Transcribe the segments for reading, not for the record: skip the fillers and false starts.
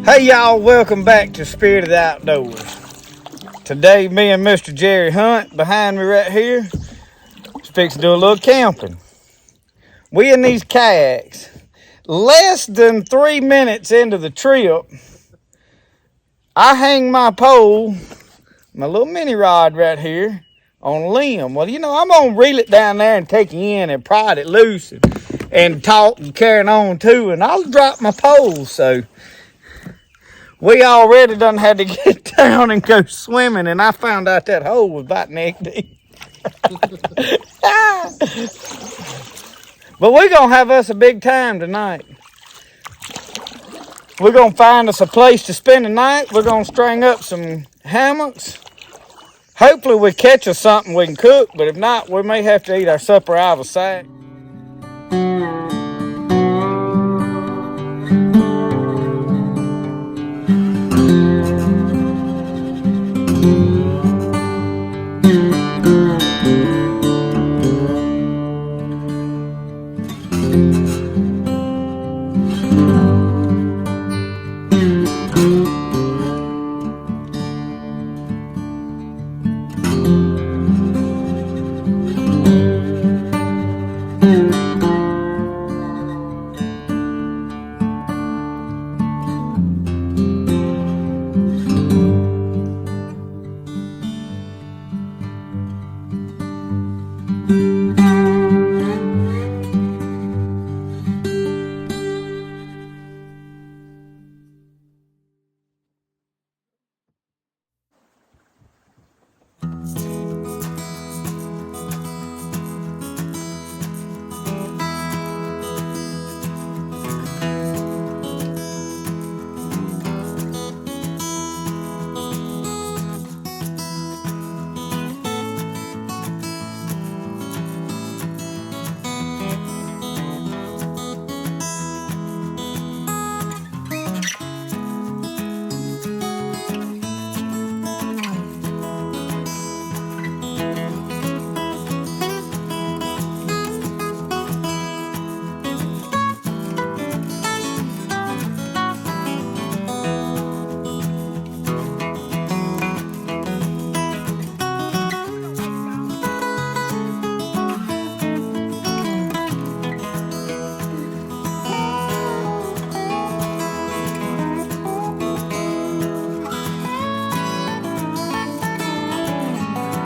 Hey y'all, welcome back to Spirit of the Outdoors. Today, me and Mr. Jerry Hunt behind me right here is fixing to do a little camping. We in these kayaks. Less than 3 minutes into the trip, I hang my pole, my little mini rod right here, on a limb. Well, you know, I'm gonna reel it down there and take it in and prod it loose and talk and carrying on too, and I'll drop my pole. So we already done had to get down and go swimming, and I found out that hole was about neck deep. But we're gonna have us a big time tonight. We're gonna find us a place to spend the night. We're gonna string up some hammocks. Hopefully we catch us something we can cook, but if not, we may have to eat our supper out of a sack.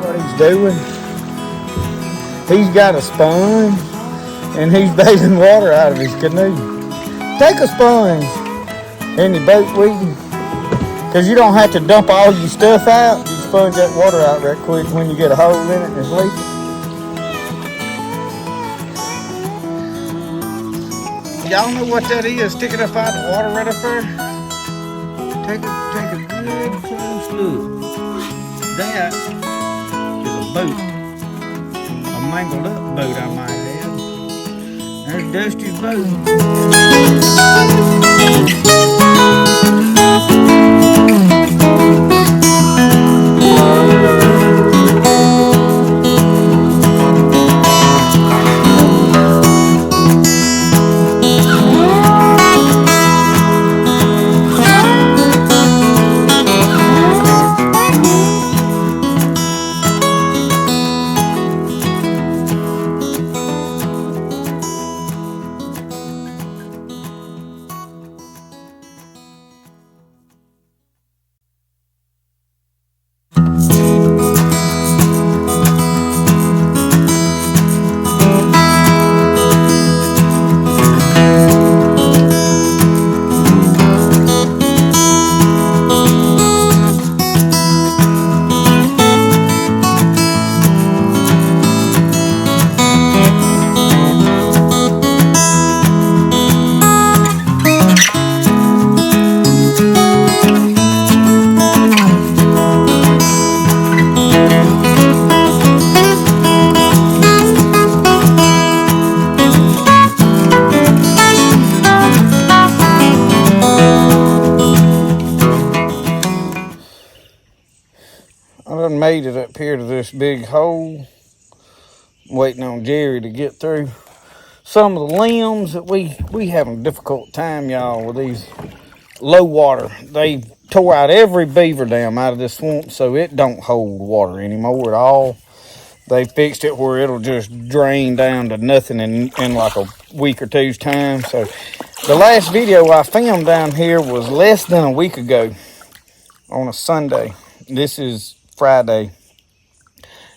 What he's doing, he's got a sponge and he's bailing water out of his canoe. Take a sponge in your boat with you, because you don't have to dump all your stuff out. You sponge that water out right quick when you get a hole in it and it's leaking. Y'all know what that is, sticking up out the water right up there? Take a good close look. That is a boat. A mangled up boat, I might add. There's Dusty's boat. I done made it up here to this big hole. Waiting on Jerry to get through some of the limbs that we having a difficult time, y'all, with these low water. They tore out every beaver dam out of this swamp, so it don't hold water anymore at all. They fixed it where it'll just drain down to nothing in like a week or two's time. So the last video I filmed down here was less than a week ago on a Sunday. This is Friday,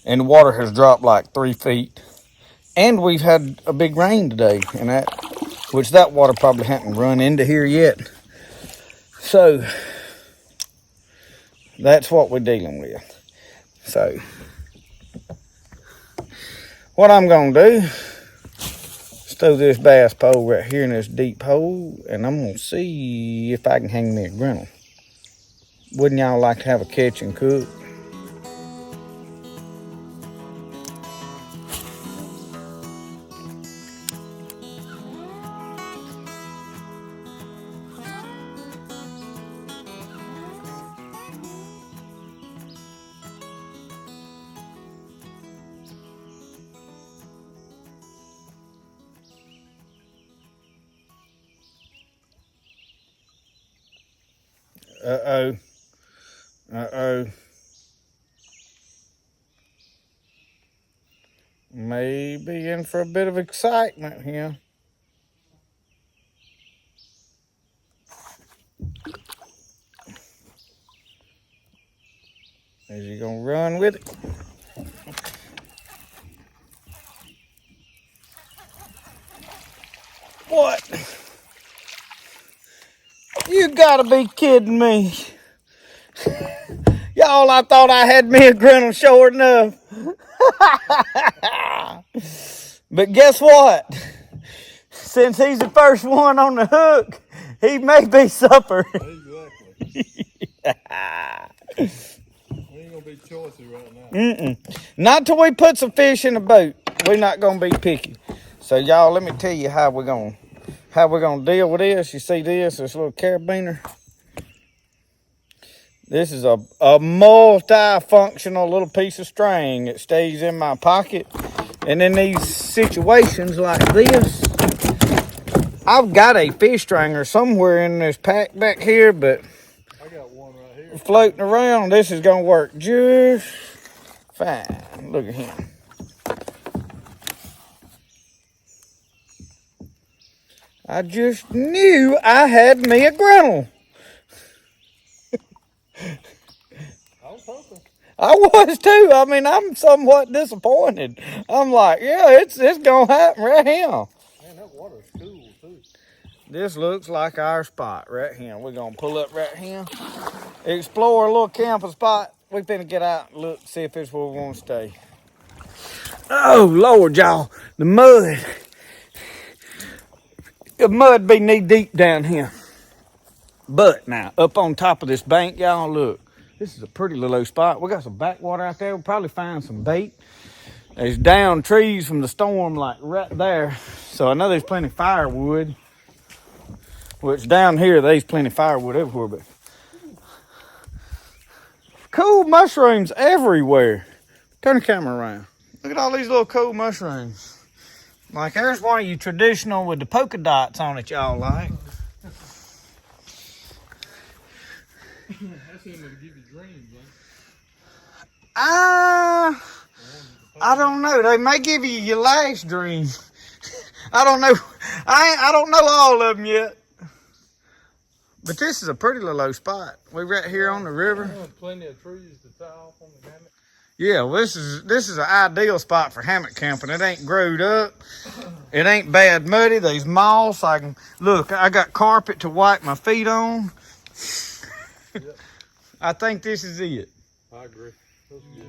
and the water has dropped like 3 feet. And we've had a big rain today, and that water probably hadn't run into here yet. So that's what we're dealing with. So what I'm gonna do is throw this bass pole right here in this deep hole, and I'm gonna see if I can hang me a Grennel. Wouldn't y'all like to have a catch and cook? Uh-oh. Uh-oh. Maybe in for a bit of excitement here. Is he gonna run with it? What? You gotta be kidding me. Y'all, I thought I had me a Grennel sure enough. But guess what? Since he's the first one on the hook, he may be supper. Exactly. We ain't gonna be choicy right now. Not till we put some fish in the boat. We're not gonna be picky. So y'all, let me tell you how we're gonna deal with this. You see this little carabiner? This is a multi-functional little piece of string that stays in my pocket. And in these situations like this, I've got a fish stringer somewhere in this pack back here, but I got one right here. Floating around, this is gonna work just fine. Look at him. I just knew I had me a Grennel. I was hoping. I was too. I mean, I'm somewhat disappointed. I'm like, yeah, it's gonna happen right here. Man, that water's cool too. This looks like our spot right here. We're gonna pull up right here, explore a little camping spot. We finna get out and look, see if it's where we wanna stay. Oh Lord, y'all, the mud be knee deep down here. But now, up on top of this bank, y'all, look. This is a pretty little spot. We got some backwater out there. We'll probably find some bait. There's down trees from the storm, like right there. So I know there's plenty of firewood. Which down here, there's plenty of firewood everywhere, but cool mushrooms everywhere. Turn the camera around. Look at all these little cool mushrooms. Like there's one of you traditional with the polka dots on it, y'all like. That's him to give you dreams, man. I don't know. They may give you your last dream. I don't know. I don't know all of them yet. But this is a pretty little low spot. We're right here on the river. Plenty of trees to tie off on the hammock. Yeah, well, this is an ideal spot for hammock camping. It ain't growed up. It ain't bad muddy. There's moss. I got carpet to wipe my feet on. Yep. I think this is it. I agree. That's good.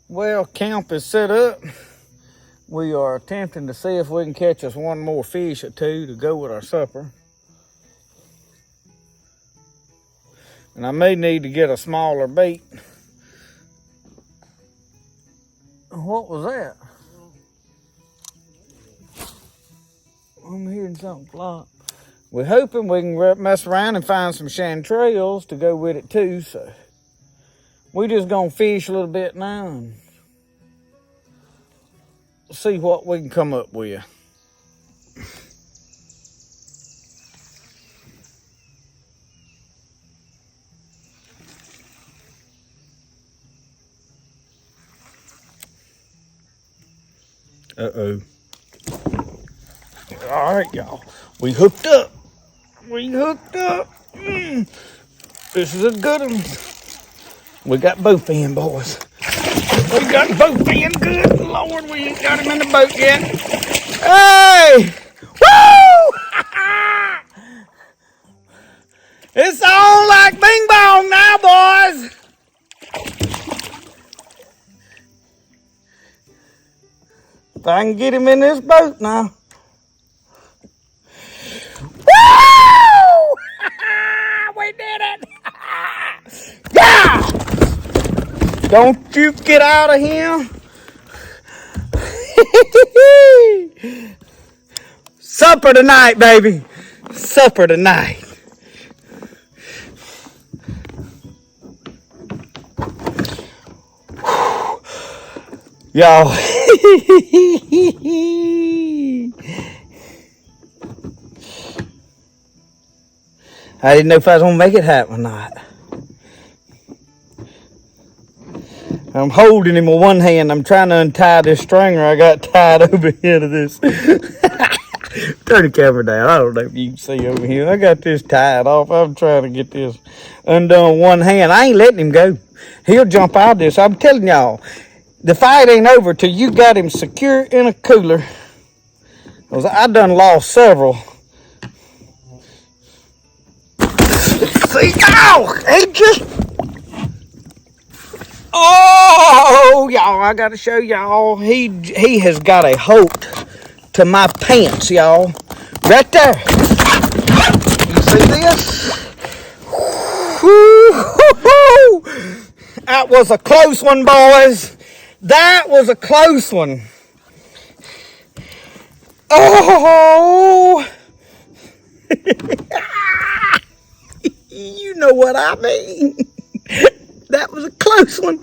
Well, camp is set up. We are attempting to see if we can catch us one more fish or two to go with our supper. And I may need to get a smaller bait. What was that? I'm hearing something flop. We're hoping we can mess around and find some chanterelles to go with it too, so we're just gonna fish a little bit now and see what we can come up with. Uh-oh. All right, y'all. We hooked up. We hooked up. This is a good one. We got bowfin, boys. We got bowfin. Good Lord, we ain't got him in the boat yet. Hey! Woo! It's on like bing bong now, boys. If I can get him in this boat now. Woo! We did it! Yeah! Don't you get out of here. Supper tonight, baby. Supper tonight. Y'all. I didn't know if I was gonna make it happen or not. I'm holding him with one hand. I'm trying to untie this stringer I got tied over here to this. Turn the camera down. I don't know if you can see over here. I got this tied off. I'm trying to get this undone with one hand. I ain't letting him go. He'll jump out of this. I'm telling y'all, the fight ain't over till you got him secure in a cooler. I done lost several. See, ow! He just... Oh, y'all, I gotta show y'all. He has got a hook to my pants, y'all. Right there. You see this? Woo-hoo-hoo! That was a close one, boys. That was a close one. Oh! You know what I mean. That was a close one.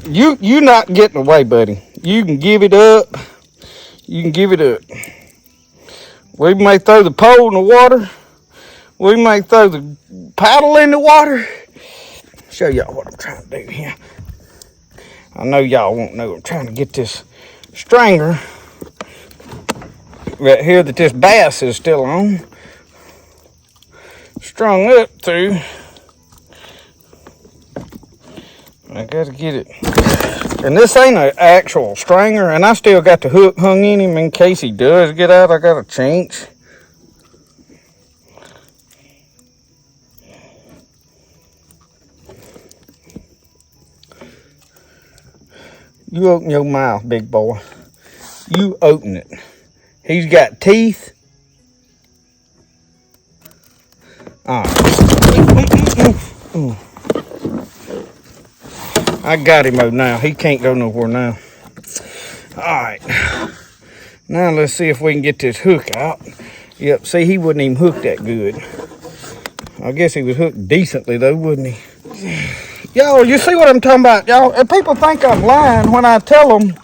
You not getting away, buddy. You can give it up. You can give it up. We may throw the pole in the water. We may throw the paddle in the water. Show y'all what I'm trying to do here. I know y'all won't know. I'm trying to get this stringer right here that this bass is still on strung up to. I gotta get it. And this ain't an actual stringer, and I still got the hook hung in him in case he does get out. I got a chance. You open your mouth, big boy. You open it. He's got teeth. All right. I got him out now. He can't go nowhere now. All right. Now let's see if we can get this hook out. Yep, see, he wouldn't even hook that good. I guess he was hooked decently though, wouldn't he? Y'all, you see what I'm talking about, y'all? People think I'm lying when I tell them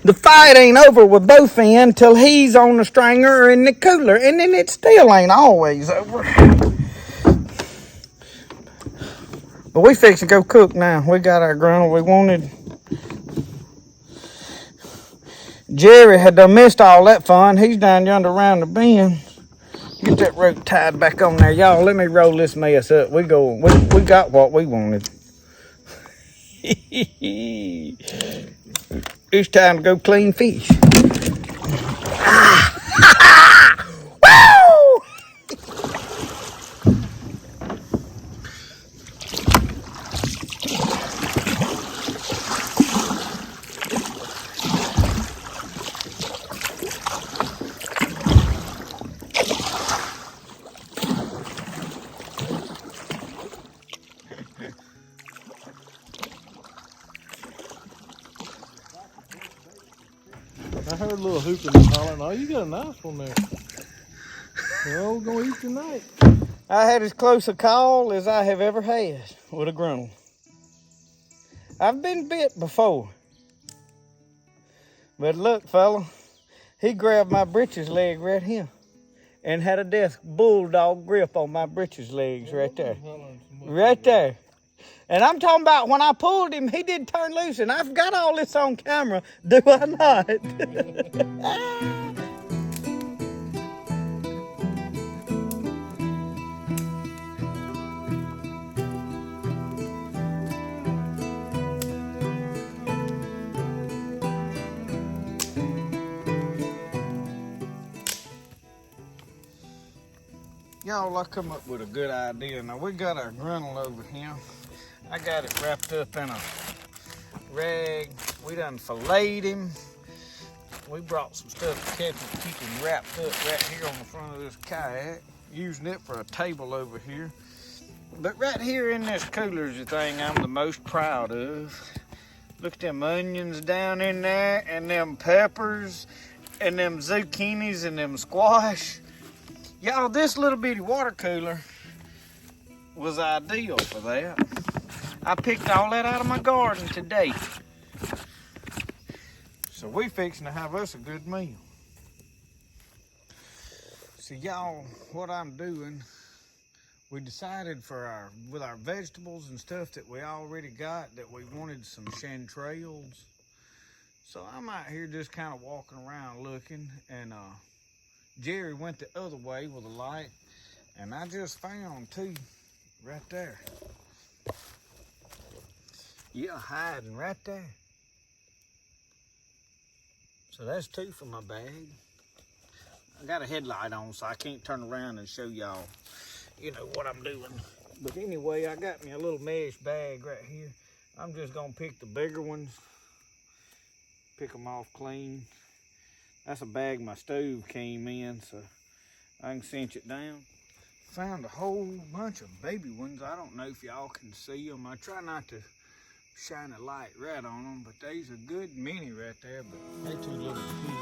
The fight ain't over with bowfin till he's on the stringer or in the cooler, and then it still ain't always over. But we fix to go cook now. We got our Grennel we wanted. Jerry had done missed all that fun. He's down yonder around the bend. Get that rope tied back on there. Y'all, let me roll this mess up. We got what we wanted. It's time to go clean fish. Woo! I heard a little hooping and hollering. Oh, you got a nice one there. Well, we're gonna eat tonight. I had as close a call as I have ever had with a Grennel. I've been bit before. But look, fella, he grabbed my britches leg right here and had a death bulldog grip on my britches legs right there. Right there. And I'm talking about when I pulled him, he did turn loose, and I've got all this on camera, do I not? Y'all, I come up with a good idea. Now, we got our Grennel over here. I got it wrapped up in a rag. We done filleted him. We brought some stuff to keep him wrapped up right here on the front of this kayak. Using it for a table over here. But right here in this cooler is the thing I'm the most proud of. Look at them onions down in there, and them peppers, and them zucchinis, and them squash. Y'all, this little bitty water cooler was ideal for that. I picked all that out of my garden today. So we fixing to have us a good meal. So y'all, what I'm doing, we decided with our vegetables and stuff that we already got, that we wanted some chanterelles. So I'm out here just kind of walking around looking, and Jerry went the other way with a light, and I just found two right there. Yeah, hiding right there. So that's two for my bag. I got a headlight on, so I can't turn around and show y'all, what I'm doing. But anyway, I got me a little mesh bag right here. I'm just gonna pick the bigger ones, pick them off clean. That's a bag my stove came in, so I can cinch it down. Found a whole bunch of baby ones. I don't know if y'all can see them. I try not to shine a light right on them, but they's a good mini right there, but they too little to feed.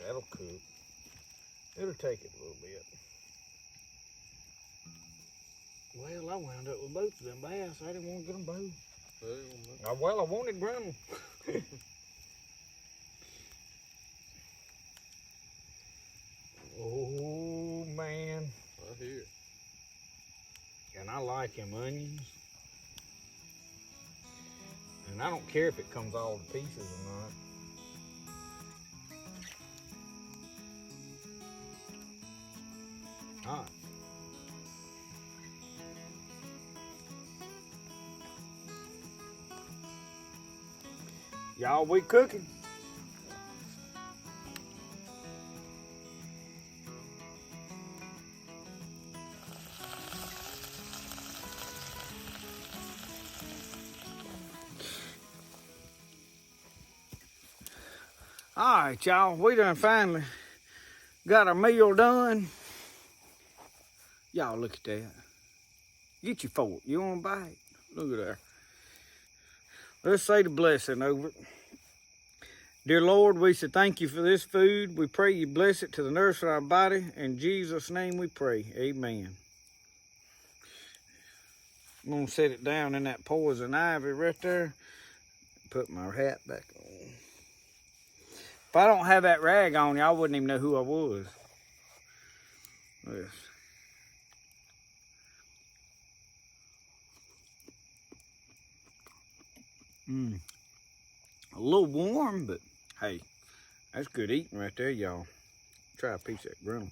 That'll cook. It'll take it a little bit. Well, I wound up with both of them bass. I didn't want to get them both. Well, I wanted Grennel. Oh. and I like them onions. And I don't care if it comes all to pieces or not. All right. Y'all, we cooking. All right, y'all, we done finally got our meal done. Y'all, look at that. Get your fork. You want to bite? Look at that. Let's say the blessing over it. Dear Lord, we say thank you for this food. We pray you bless it to the nourishment of our body. In Jesus' name we pray. Amen. I'm going to set it down in that poison ivy right there. Put my hat back on. If I don't have that rag on, y'all wouldn't even know who I was. Yes. A little warm, but hey, that's good eating right there, y'all. Try a piece of that Grennel.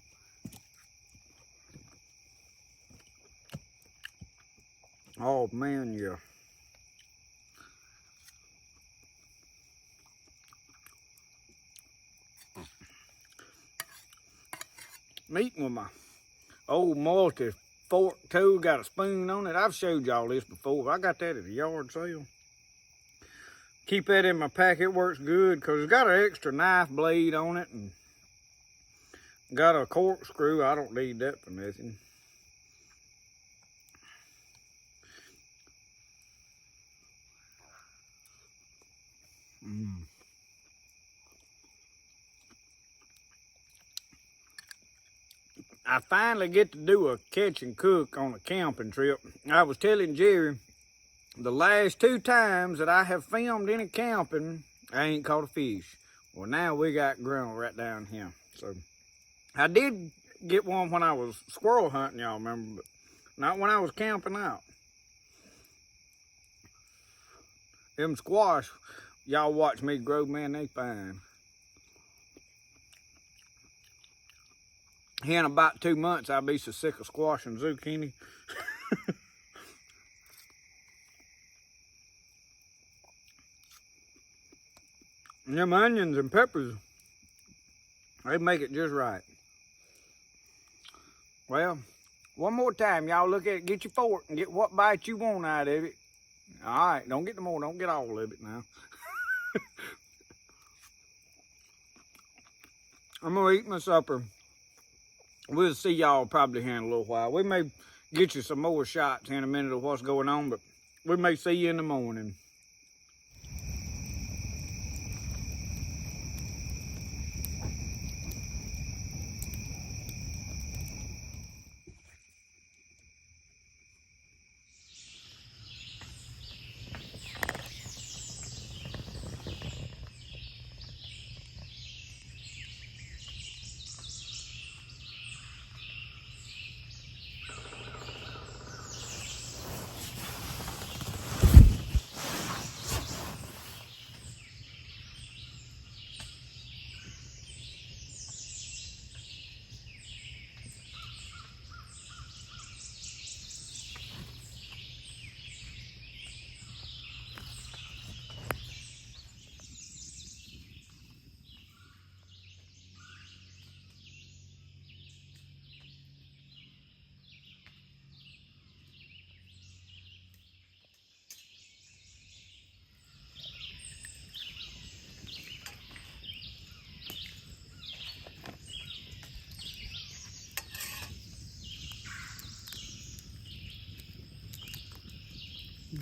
Oh man, yeah. I'm eating with my old multi fork tool, got a spoon on it. I've showed y'all this before. I got that at a yard sale. Keep that in my pack. It works good because it's got an extra knife blade on it and got a corkscrew. I don't need that for nothing. I finally get to do a catch and cook on a camping trip. I was telling Jerry, the last 2 times that I have filmed any camping, I ain't caught a fish. Well, now we got Grennel right down here. So I did get one when I was squirrel hunting, y'all remember, but not when I was camping out. Them squash, y'all watch me grow, man, they fine. Here in about 2 months, I'll be so sick of squash and zucchini. And them onions and peppers, they make it just right. Well, one more time, y'all look at it, get your fork and get what bite you want out of it. All right, don't get no more, don't get all of it now. I'm gonna eat my supper. We'll see y'all probably here in a little while. We may get you some more shots in a minute of what's going on, but we may see you in the morning.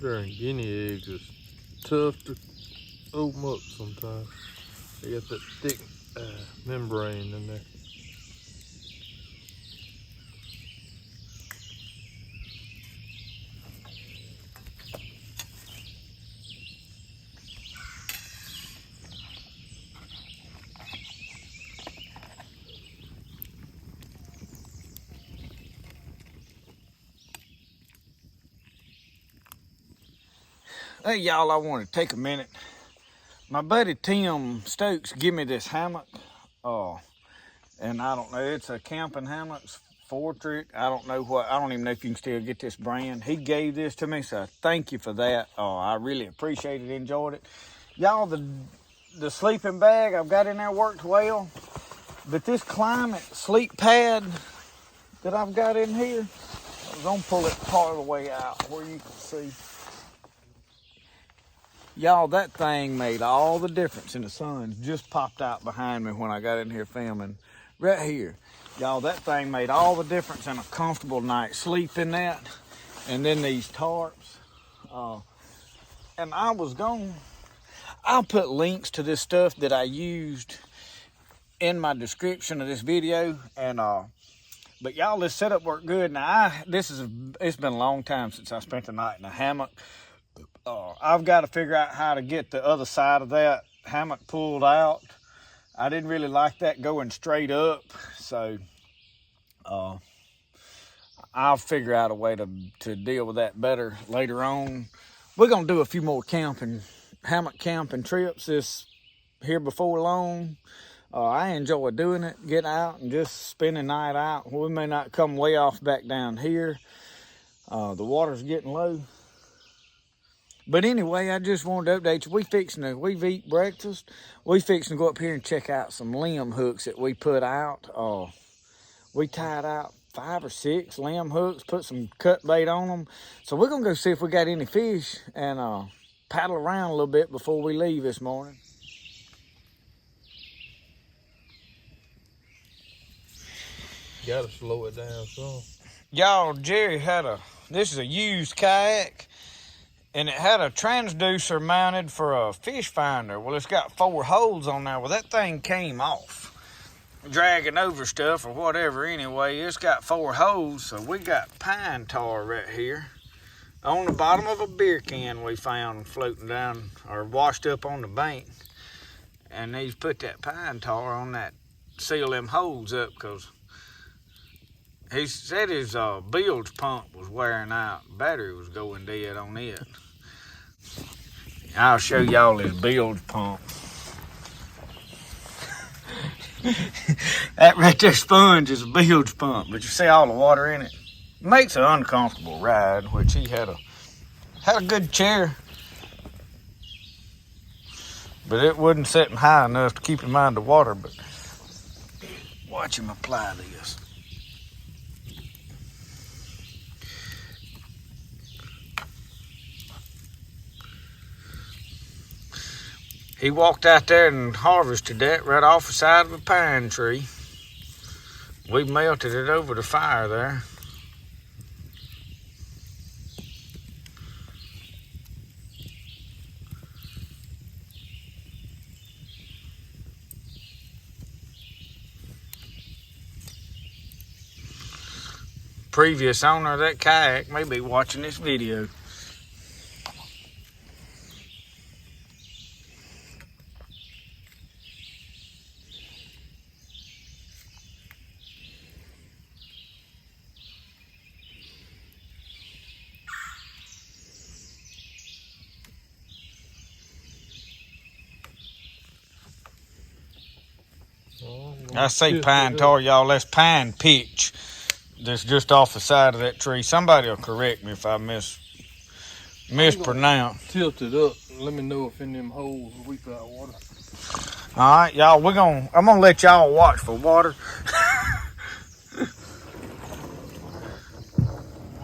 Darn guinea eggs is tough to open up sometimes. They got that thick membrane in there. Hey, y'all, I want to take a minute. My buddy Tim Stokes give me this hammock. And I don't know, it's a camping hammock, Foraging. I don't know what, I don't even know if you can still get this brand. He gave this to me, so thank you for that. I really appreciate it, enjoyed it. Y'all, the sleeping bag I've got in there worked well, but this climate sleep pad that I've got in here, I was gonna pull it part of the way out where you can see. Y'all, that thing made all the difference, and the sun just popped out behind me when I got in here filming. Right here. Y'all, that thing made all the difference in a comfortable night's sleep in that. And then these tarps. And I'll put links to this stuff that I used in my description of this video. But y'all, this setup worked good. Now, it's been a long time since I spent the night in a hammock. I've got to figure out how to get the other side of that hammock pulled out. I didn't really like that going straight up, so I'll figure out a way to deal with that better later on. We're gonna do a few more hammock camping trips here before long. I enjoy doing it, getting out and just spending the night out. We may not come way off back down here. The water's getting low. But anyway, I just wanted to update you. We've eaten breakfast. We fixing to go up here and check out some limb hooks that we put out. We tied out 5 or 6 limb hooks, put some cut bait on them. So we're gonna go see if we got any fish and paddle around a little bit before we leave this morning. Gotta slow it down some. Y'all, Jerry this is a used kayak. And it had a transducer mounted for a fish finder. Well, it's got 4 holes on there. Well, that thing came off, dragging over stuff or whatever. Anyway, it's got 4 holes, so we got pine tar right here on the bottom of a beer can we found floating down or washed up on the bank. And he's put that pine tar on that, seal them holes up, because he said his bilge pump was wearing out. Battery was going dead on it. I'll show y'all his bilge pump. That right there sponge is a bilge pump, but you see all the water in it. Makes an uncomfortable ride, which he had a good chair, but it wasn't sitting high enough to keep him out of the water. But watch him apply this. He walked out there and harvested that right off the side of a pine tree. We melted it over the fire there. Previous owner of that kayak may be watching this video. I say pine tar, y'all, that's pine pitch that's just off the side of that tree. Somebody will correct me if I mispronounce. Tilt it up and let me know if in them holes we got water. All right, y'all, I'm gonna let y'all watch for water.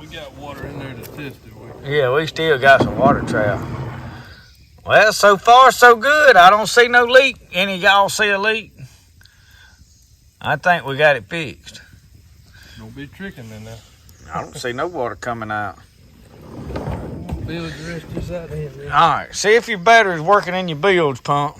We got water in there to test it with. Yeah, we still got some water trap. Well, so far so good. I don't see no leak. Any of y'all see a leak? I think we got it fixed. Don't be tricking in there. I don't see no water coming out. Bilge the rest of this out of here, man. All right, see if your battery's working in your bilge pump.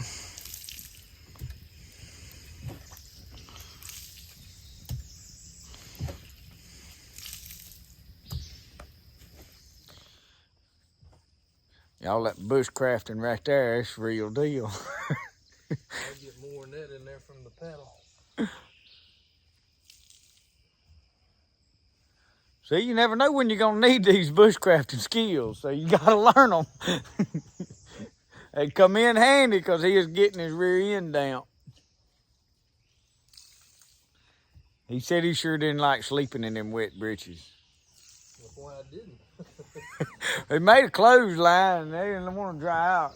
Y'all, that bushcrafting right there, it's real deal. I'll get more than that in there from the paddle. See, you never know when you're gonna need these bushcrafting skills, so you gotta learn them. They come in handy because he is getting his rear end down. He said he sure didn't like sleeping in them wet britches. That's why I didn't. They made a clothesline and they didn't want to dry out.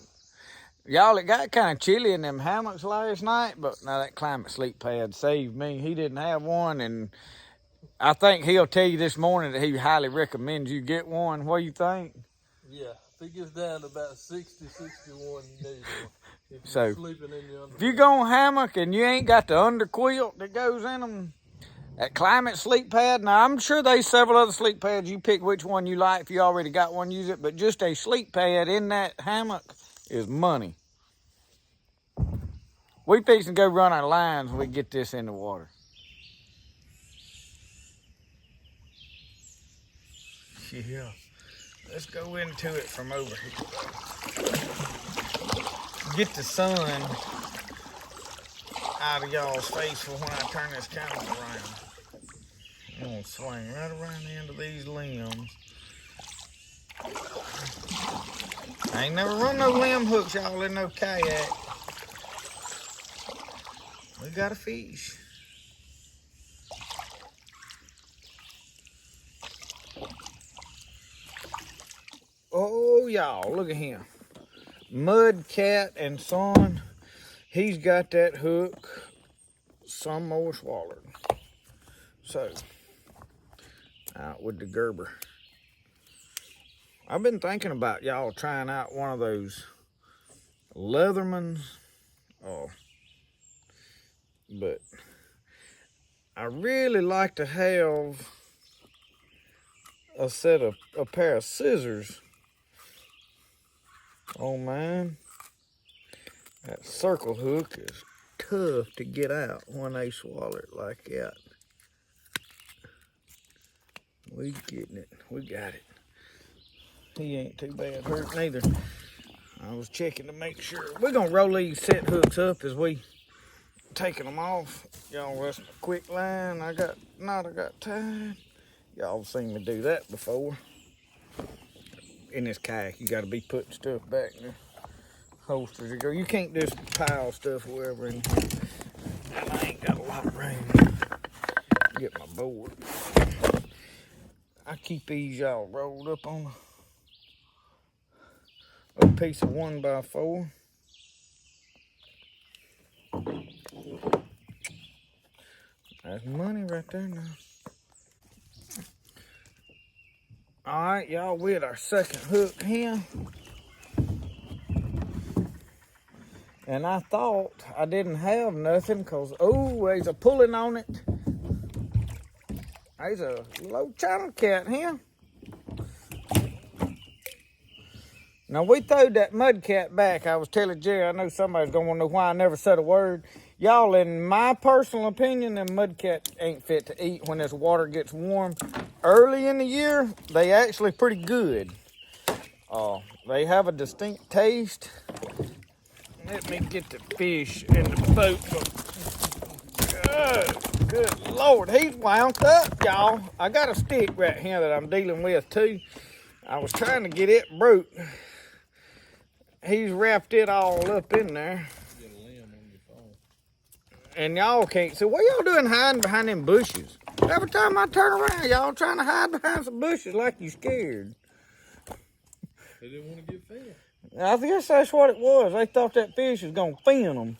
Y'all, it got kind of chilly in them hammocks last night, but now that climate sleep pad saved me. He didn't have one, and I think he'll tell you this morning that he highly recommends you get one. What do you think? Yeah, if it gets down to about 60, 61, you need one. If So, you're sleeping in your if you go on hammock and you ain't got the under quilt that goes in them, that climate sleep pad, now I'm sure there's several other sleep pads. You pick which one you like. If you already got one, use it. But just a sleep pad in that hammock is money. We fixing to go run our lines when we get this in the water. Yeah. Let's go into it from over here. Get the sun out of y'all's face for when I turn this camera around. I'm gonna swing right around the end of these limbs. I ain't never run no limb hooks, y'all, in no kayak. We got a fish. Oh, y'all, look at him. Mud Cat and Son. He's got that hook. Some more swallowed. So, out with the Gerber. I've been thinking about y'all trying out one of those Leathermans. Oh, but I really like to have a pair of scissors. Oh man, that circle hook is tough to get out when they swallow it like that. We getting it. We got it. He ain't too bad hurt neither. I was checking to make sure. We're gonna roll these set hooks up as we taking them off. Y'all, that's a quick line. I got tied. Y'all seen me do that before. In this kayak, you gotta be putting stuff back in the holsters. You can't just pile stuff wherever in here. And I ain't got a lot of room to get my board. I keep these y'all rolled up on a piece of 1x4. That's money right there now. All right, y'all, we at our second hook here. And I thought I didn't have nothing because, oh, there's a pulling on it. There's a low channel cat here. Now, we throwed that mud cat back. I was telling Jerry, I know somebody's going to want to know why I never said a word. Y'all, in my personal opinion, them mud cats ain't fit to eat when this water gets warm. Early in the year, they actually pretty good. They have a distinct taste. Let me get the fish in the boat. Good Lord, he's wound up, y'all. I got a stick right here that I'm dealing with, too. I was trying to get it broke. He's wrapped it all up in there. You got a limb on your phone. And y'all can't see. What y'all doing hiding behind them bushes? Every time I turn around, y'all trying to hide behind some bushes like you scared. They didn't want to get fed. I guess that's what it was. They thought that fish was going to fin them.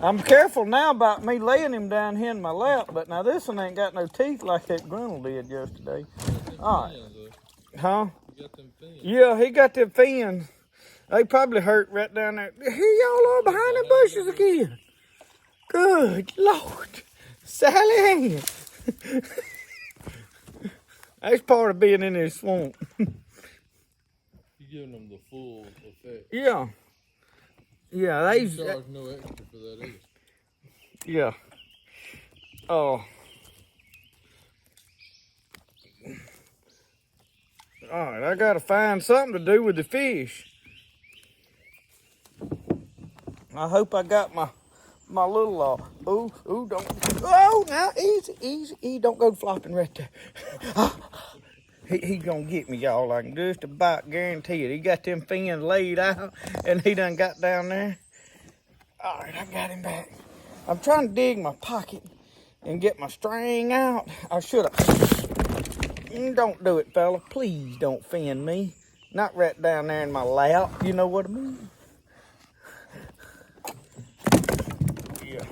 I'm careful now about me laying him down here in my lap, but now this one ain't got no teeth like that Grennel did yesterday. All right. Huh? You got them fins. Yeah, he got them fins. They probably hurt right down there. Here y'all are behind the bushes again. Good Lord. Sally Ann. That's part of being in this swamp. You're giving them the full effect. Yeah. Yeah, they charge no extra for that either. Yeah. Oh. All right, I gotta find something to do with the fish. I hope I got my my little ooh, don't. Oh, now easy. Don't go flopping right there. He gonna get me, y'all. I can just about guarantee it. He got them fins laid out, and he done got down there. All right, I got him back. I'm trying to dig my pocket and get my string out. I should have. Don't do it, fella. Please don't fin me. Not right down there in my lap. You know what I mean? Yeah.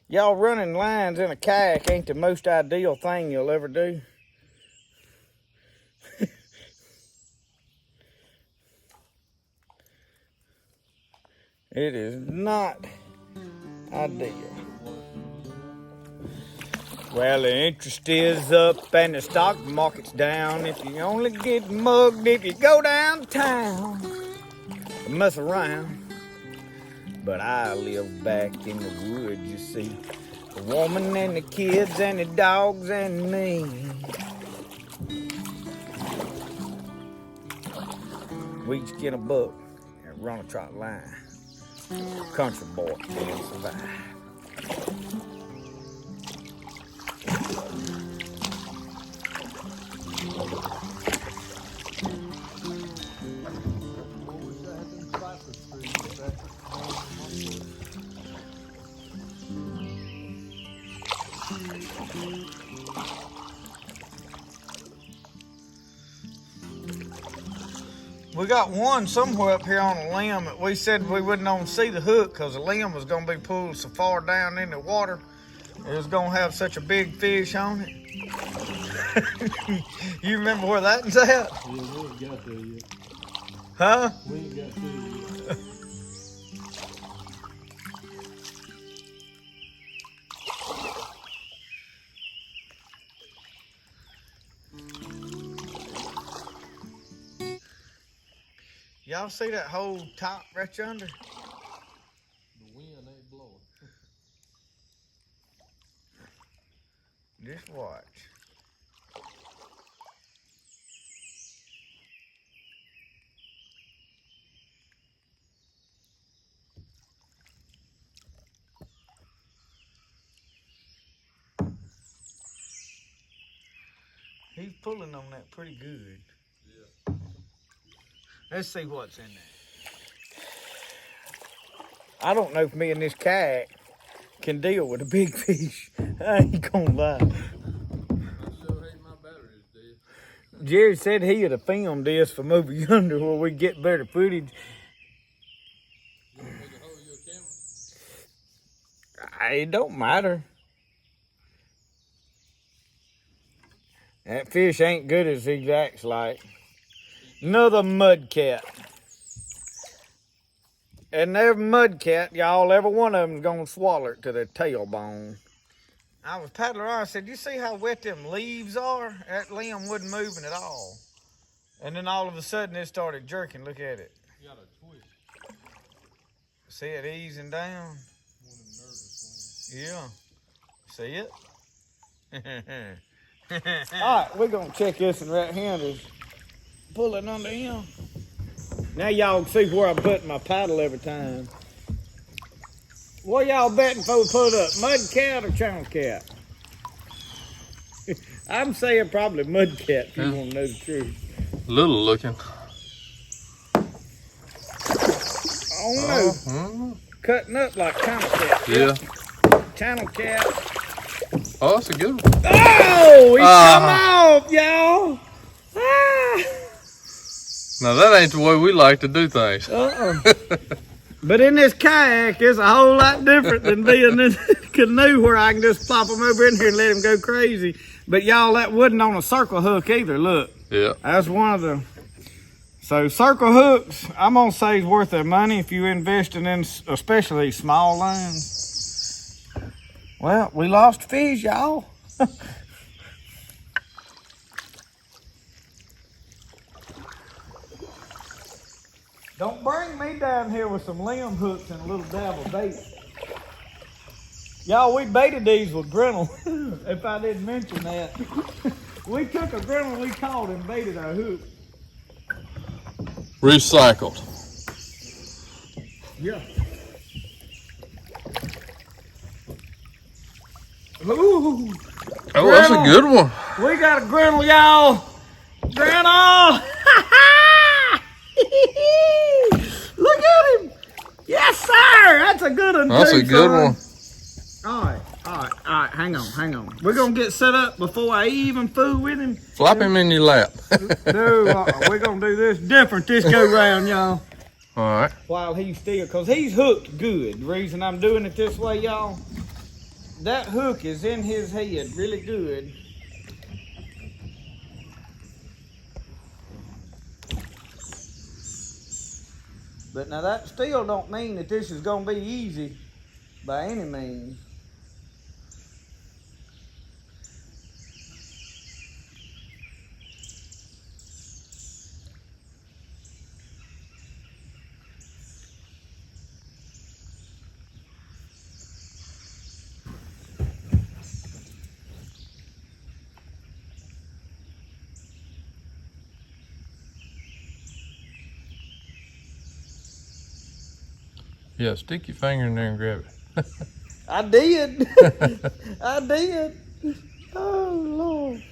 Y'all, running lines in a kayak ain't the most ideal thing you'll ever do. It is not ideal. Well, the interest is up and the stock market's down. If you only get mugged if you go downtown, mess around. But I live back in the woods, you see. The woman and the kids and the dogs and me. We skin a buck and run a trot line. Country boy can survive. We got one somewhere up here on a limb that we said we wouldn't even see the hook because the limb was going to be pulled so far down in the water. It was going to have such a big fish on it. You remember where that was at? Yeah, we ain't got there yet. Huh? We ain't got there yet. Y'all see that whole top right yonder? The wind ain't blowing. Just watch. He's pulling on that pretty good. Yeah. Let's see what's in there. I don't know if me and this kayak can deal with a big fish. I ain't gonna lie. I sure hate my batteries, dude. Jerry said he would have filmed this from over yonder where we get better footage. You want me to hold your camera? It don't matter. That fish ain't good as he acts like. Another mudcat. And every mudcat, y'all, every one of them is gonna swallow it to their tailbone. I was paddling around, I said, you see how wet them leaves are? That limb wasn't moving at all. And then all of a sudden it started jerking. Look at it. You got a twist. See it easing down? One of them nervous Yeah. See it? All right, we're gonna check this one right here. There's pulling under him. Now y'all can see where I'm putting my paddle every time. What y'all betting before we put up? Mudcat or channel cat? I'm saying probably mudcat if you want to know the truth. Little looking. Oh no. Cutting up like channel cat. Yeah. Channel cat. Oh, that's a good one. Oh, he come off, y'all. Ah. Now that ain't the way we like to do things. But in this kayak, it's a whole lot different than being in this canoe where I can just pop them over in here and let them go crazy. But y'all, that wasn't on a circle hook either, look. Yeah. That's one of the... So circle hooks, I'm gonna say is worth their money if you investing in especially small lines. Well, we lost fish, y'all. Don't bring me down here with some limb hooks and a little dab of bait. Y'all, we baited these with Grennel, if I didn't mention that. We took a Grennel we caught and baited our hook. Recycled. Yeah. Ooh. Oh, that's a good one. We got a Grennel, y'all. Grennel. Look at him. Yes, sir. That's a good one, That's too, a good son. one. All right. Hang on. We're going to get set up before I even fool with him. Flop him in your lap. No, we're going to do this different this go round, y'all. All right. While he's still, because he's hooked good. The reason I'm doing it this way, y'all, that hook is in his head really good. But now that still don't mean that this is going to be easy by any means. Yeah, stick your finger in there and grab it. I did. I did. Oh, Lord.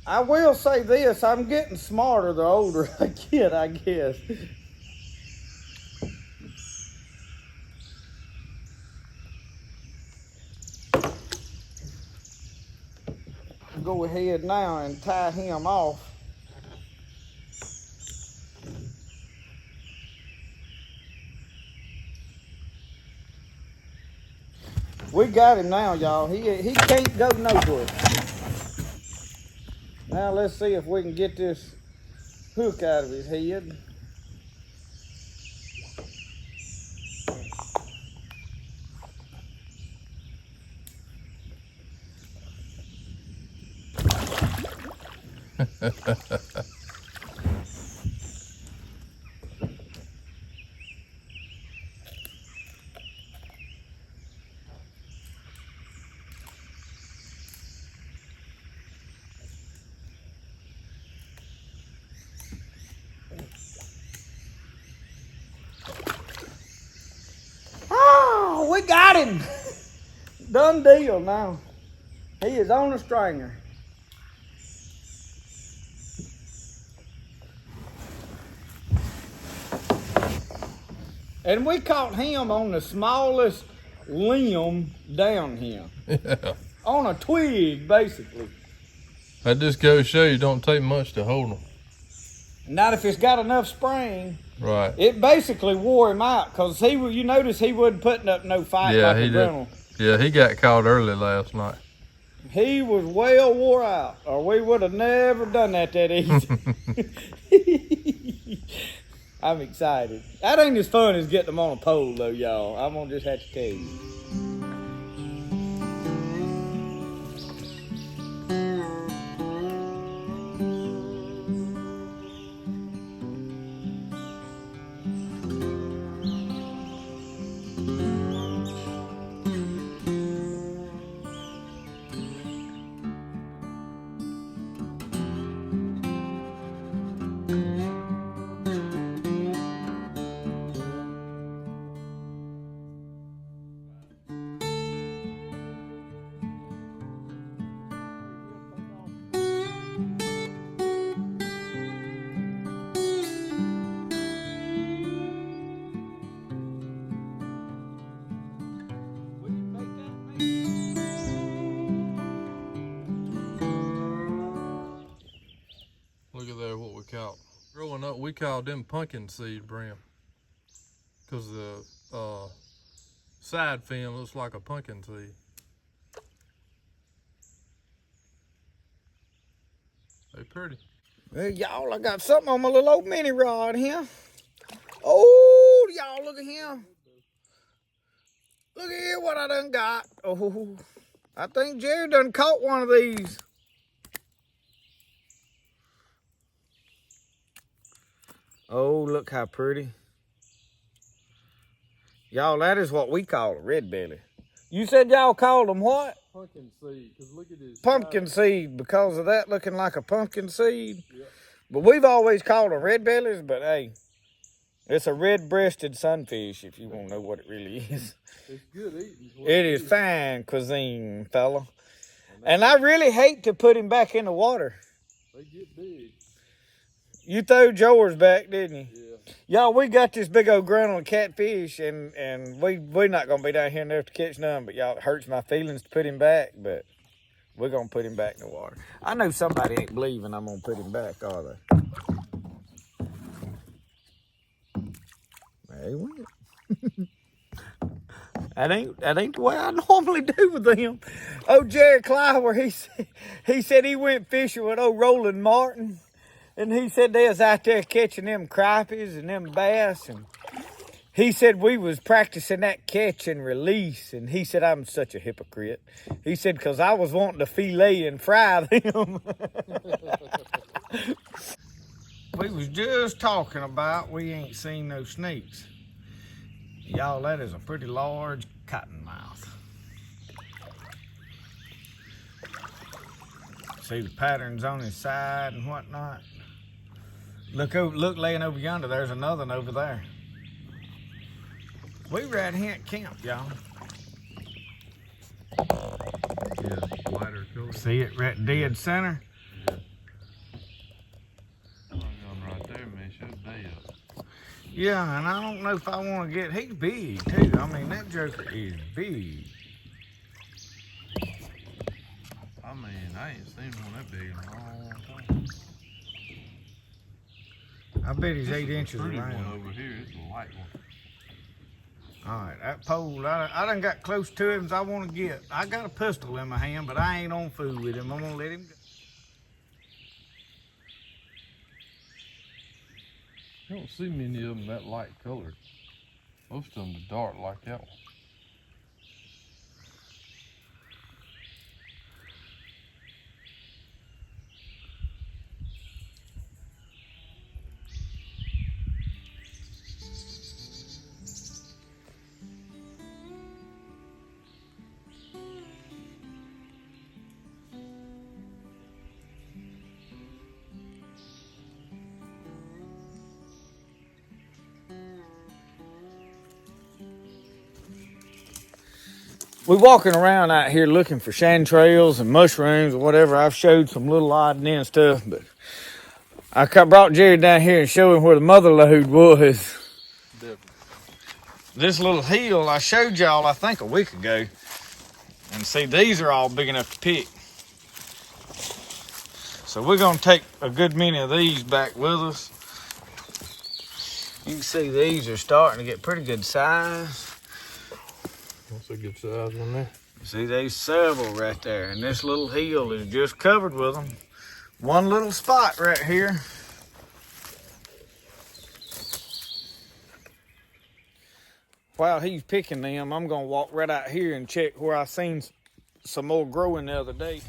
I will say this, I'm getting smarter the older I get, I guess. Go ahead now and tie him off. We got him now, y'all. He can't go nowhere. Now let's see if we can get this hook out of his head. Oh, we got him. Done deal now. He is on a stringer. And we caught him on the smallest limb down here. Yeah. On a twig, basically. That just goes to show you don't take much to hold them. Not if it's got enough spring. Right. It basically wore him out because you notice he wasn't putting up no fight like a Grennel. Yeah, he got caught early last night. He was well wore out, or we would have never done that easy. I'm excited. That ain't as fun as getting them on a pole, though, y'all. I'm gonna just have to tell you. Look at there what we caught. Growing up, we called them pumpkin seed brim because the side fin looks like a pumpkin seed. They pretty. Well, y'all, I got something on my little old mini rod here. Oh, y'all, look at him. Look at here what I done got. Oh, I think Jerry done caught one of these. Oh, look how pretty. Y'all, that is what we call a red belly. You said y'all called them what? Pumpkin seed, because look at this. Pumpkin seed, because of that looking like a pumpkin seed. Yep. But we've always called them red bellies, but hey, it's a red-breasted sunfish if you want to know what it really is. It's good eating. It is fine cuisine, fella. And I really hate to put him back in the water. They get big. You threw yours back, didn't you? Yeah. Y'all, we got this big old Grennel catfish, and we're not going to be down here enough to catch none, but y'all, it hurts my feelings to put him back, but we're going to put him back in the water. I know somebody ain't believing I'm going to put him back, are they? There he went. That ain't the way I normally do with them. Oh, Jerry Clywer, he said he went fishing with old Roland Martin. And he said they was out there catching them crappies and them bass. And he said we was practicing that catch and release. And he said I'm such a hypocrite. He said because I was wanting to fillet and fry them. We was just talking about we ain't seen no snakes. Y'all, that is a pretty large cottonmouth. See the patterns on his side and whatnot. Look laying over yonder, there's another one over there. We right here at camp, y'all. Yeah, lighter color. See it right dead center? Right there, man, show dead. Yeah, and I don't know if I want to get, he's big too. I mean, that joker is big. I mean, I ain't seen one that big in a long time. I bet he's This 8 is inches a pretty around. one over here. It's a light one. All right, that pole, I done got close to him as I want to get. I got a pistol in my hand, but I ain't on food with him. I'm going to let him go. You don't see many of them that light colored. Most of them are dark like that one. We're walking around out here looking for chanterelles and mushrooms or whatever. I've showed some little odd and end stuff, but I brought Jerry down here and showed him where the mother lode was. Definitely. This little hill I showed y'all, I think, a week ago. And see, these are all big enough to pick. So we're gonna take a good many of these back with us. You can see these are starting to get pretty good size. That's a good size one there. See, there's several right there, and this little hill is just covered with them. One little spot right here. While he's picking them, I'm gonna walk right out here and check where I seen some more growing the other day.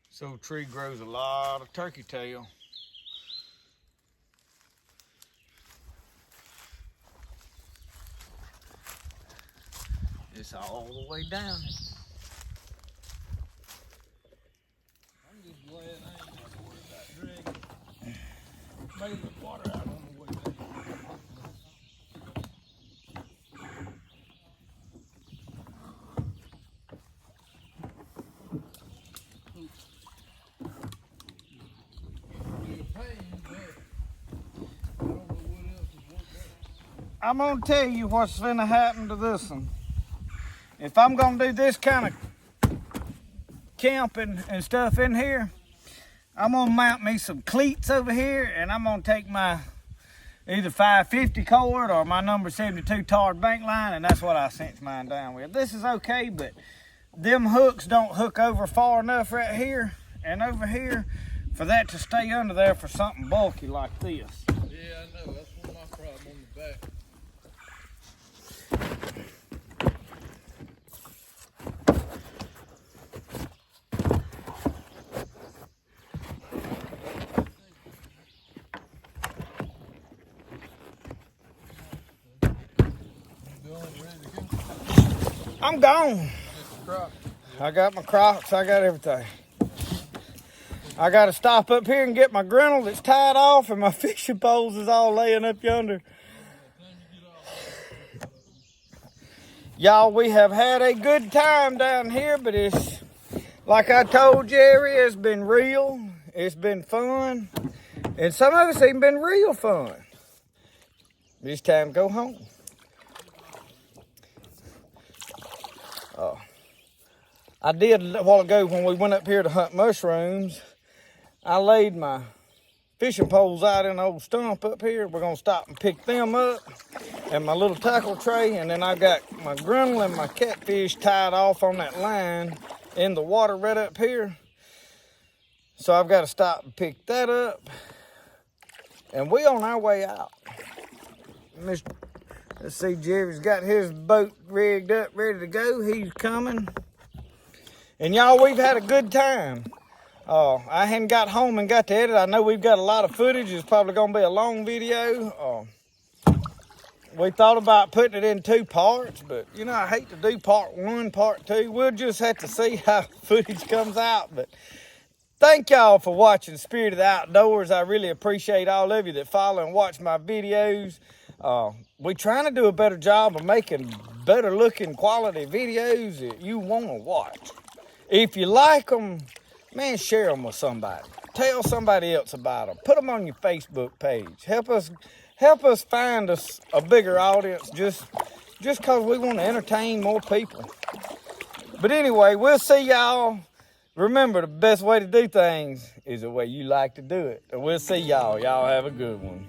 So a tree grows a lot of turkey tail. It's all the way down. I'm just glad I ain't got to worry about dragging baling water out on the way down. I'm gonna tell you what's gonna happen to this one. If I'm gonna do this kind of camping and stuff in here, I'm gonna mount me some cleats over here, and I'm gonna take my either 550 cord or my number 72 tarred bank line, and that's what I cinch mine down with. This is okay, but them hooks don't hook over far enough right here and over here for that to stay under there for something bulky like this. Yeah, I know. That's one of my problems on the back. I'm gone. I got my Crocs, I got everything. I gotta stop up here and get my Grennel that's tied off, and my fishing poles is all laying up yonder. Y'all, we have had a good time down here, but it's, like I told Jerry, it's been real, it's been fun, and some of it's even been real fun. It's time to go home. I did a while ago when we went up here to hunt mushrooms. I laid my fishing poles out in an old stump up here. We're gonna stop and pick them up, and my little tackle tray, and then I got my Grennel and my catfish tied off on that line in the water right up here. So I've got to stop and pick that up, and we on our way out. Let's see, Jerry's got his boat rigged up, ready to go. He's coming. And y'all, we've had a good time. I hadn't got home and got to edit. I know we've got a lot of footage. It's probably gonna be a long video. We thought about putting it in 2 parts, but you know, I hate to do part 1, part 2. We'll just have to see how footage comes out. But thank y'all for watching Spirit of the Outdoors. I really appreciate all of you that follow and watch my videos. We're trying to do a better job of making better looking quality videos that you want to watch. If you like them, man, share them with somebody. Tell somebody else about them. Put them on your Facebook page. Help us find us a bigger audience just because we want to entertain more people. But anyway, we'll see y'all. Remember, the best way to do things is the way you like to do it. And we'll see y'all. Y'all have a good one.